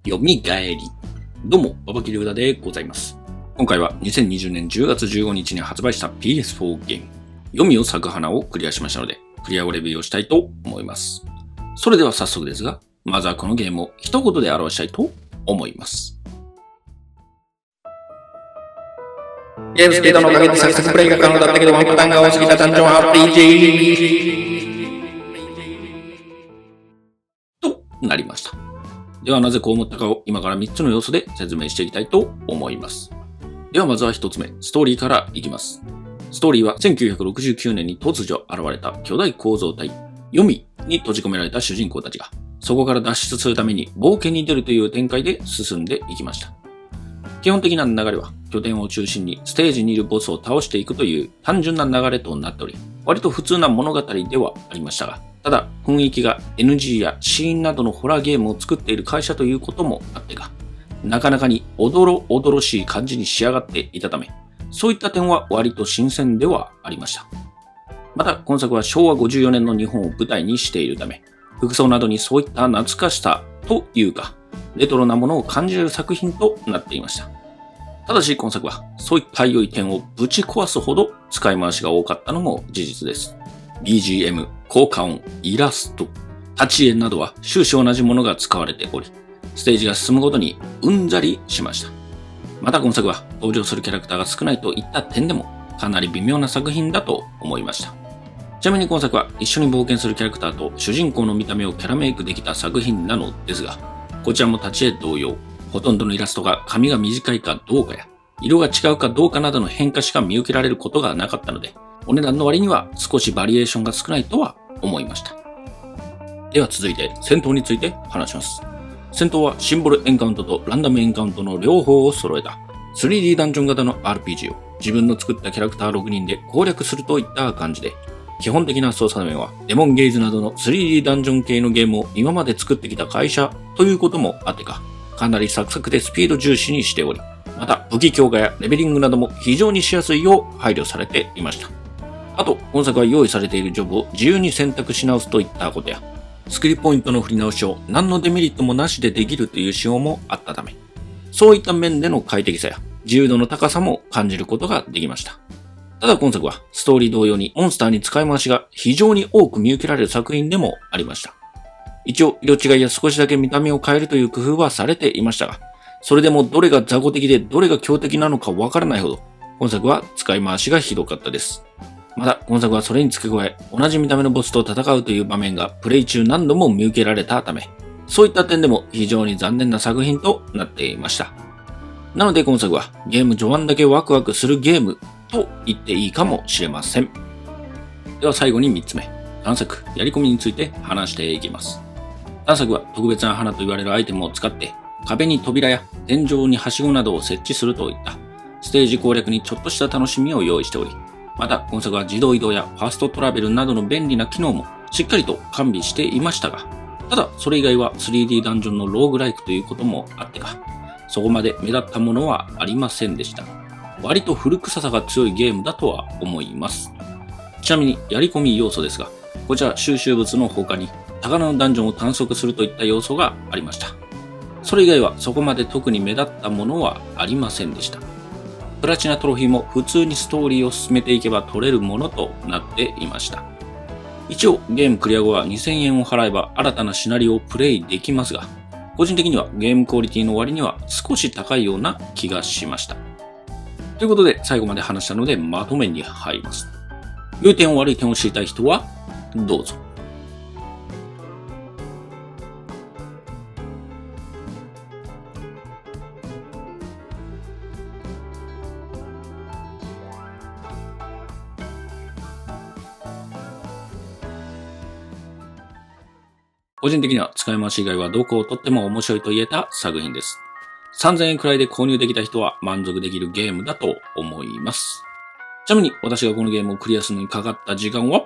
読み返り。どうも、ババキリュウダでございます。今回は2020年10月15日に発売した PS4 ゲーム、読みを咲く花をクリアしましたので、クリアをレビューをしたいと思います。それでは早速ですが、まずはこのゲームを一言で表したいと思います。ゲームスピードのおかげでサクサクプレイが可能だったけど、ワンパターンが多すぎたダンジョン RPG となりました。ではなぜこう思ったかを今から3つの要素で説明していきたいと思います。ではまずは1つ目、ストーリーからいきます。ストーリーは1969年に突如現れた巨大構造体、ヨミに閉じ込められた主人公たちが、そこから脱出するために冒険に出るという展開で進んでいきました。基本的な流れは拠点を中心にステージにいるボスを倒していくという単純な流れとなっており、割と普通な物語ではありましたが、ただ雰囲気が NG やシーンなどのホラーゲームを作っている会社ということもあってか、なかなかにおどろしい感じに仕上がっていたため、そういった点は割と新鮮ではありました。また今作は昭和54年の日本を舞台にしているため、服装などにそういった懐かしさというか、レトロなものを感じる作品となっていました。ただし今作はそういった良い点をぶち壊すほど使い回しが多かったのも事実です。BGM、効果音、イラスト、立ち絵などは終始同じものが使われており、ステージが進むごとにうんざりしました。また今作は登場するキャラクターが少ないといった点でもかなり微妙な作品だと思いました。ちなみに今作は一緒に冒険するキャラクターと主人公の見た目をキャラメイクできた作品なのですが、こちらも立ち絵同様、ほとんどのイラストが髪が短いかどうかや、色が違うかどうかなどの変化しか見受けられることがなかったので、お値段の割には少しバリエーションが少ないとは思いました。では続いて戦闘について話します。戦闘はシンボルエンカウントとランダムエンカウントの両方を揃えた 3D ダンジョン型の RPG を自分の作ったキャラクター6人で攻略するといった感じで、基本的な操作面はデモンゲイズなどの 3D ダンジョン系のゲームを今まで作ってきた会社ということもあってか、かなりサクサクでスピード重視にしており、また武器強化やレベリングなども非常にしやすいよう配慮されていました。あと、本作は用意されているジョブを自由に選択し直すといったことや、スキルポイントの振り直しを何のデメリットもなしでできるという仕様もあったため、そういった面での快適さや自由度の高さも感じることができました。ただ今作はストーリー同様にモンスターに使い回しが非常に多く見受けられる作品でもありました。一応色違いや少しだけ見た目を変えるという工夫はされていましたが、それでもどれが雑魚的でどれが強敵なのかわからないほど、今作は使い回しがひどかったです。また今作はそれに付け加え、同じ見た目のボスと戦うという場面がプレイ中何度も見受けられたため、そういった点でも非常に残念な作品となっていました。なので今作はゲーム序盤だけワクワクするゲームと言っていいかもしれません。では最後に3つ目、探索、やり込みについて話していきます。探索は特別な花と言われるアイテムを使って壁に扉や天井にはしごなどを設置するといったステージ攻略にちょっとした楽しみを用意しており、また今作は自動移動やファーストトラベルなどの便利な機能もしっかりと完備していましたが、ただそれ以外は 3D ダンジョンのローグライクということもあってか、そこまで目立ったものはありませんでした。割と古臭さが強いゲームだとは思います。ちなみにやり込み要素ですが、こちら収集物の他に宝のダンジョンを探索するといった要素がありました。それ以外はそこまで特に目立ったものはありませんでした。プラチナトロフィーも普通にストーリーを進めていけば取れるものとなっていました。一応ゲームクリア後は2000円を払えば新たなシナリオをプレイできますが、個人的にはゲームクオリティの割には少し高いような気がしました。ということで最後まで話したのでまとめに入ります。良い点悪い点を知りたい人はどうぞ。個人的には使い回し以外はどこをとっても面白いと言えた作品です。3000円くらいで購入できた人は満足できるゲームだと思います。ちなみに私がこのゲームをクリアするのにかかった時間は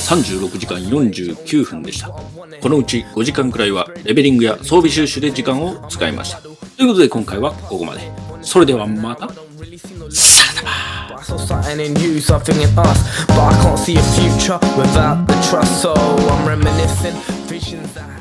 36時間49分でした。このうち5時間くらいはレベリングや装備収集で時間を使いました。ということで今回はここまで。それではまた。さらば。I saw something in you, something in us, but I can't see a future without the trust, so I'm reminiscing visions I